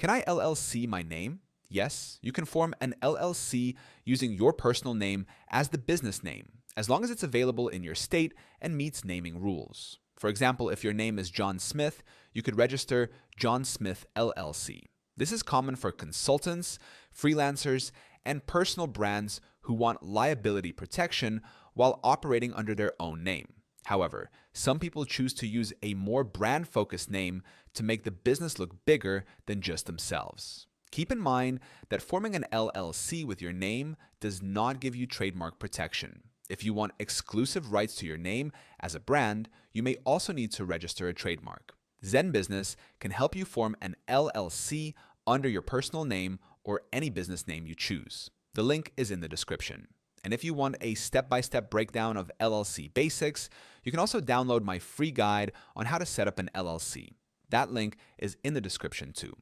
Can I LLC my name? Yes, you can form an LLC using your personal name as the business name, as long as it's available in your state and meets naming rules. For example, if your name is John Smith, you could register John Smith LLC. This is common for consultants, freelancers, and personal brands who want liability protection while operating under their own name. However, some people choose to use a more brand-focused name to make the business look bigger than just themselves. Keep in mind that forming an LLC with your name does not give you trademark protection. If you want exclusive rights to your name as a brand, you may also need to register a trademark. Zen Business can help you form an LLC under your personal name or any business name you choose. The link is in the description. And if you want a step-by-step breakdown of LLC basics, you can also download my free guide on how to set up an LLC. That link is in the description too.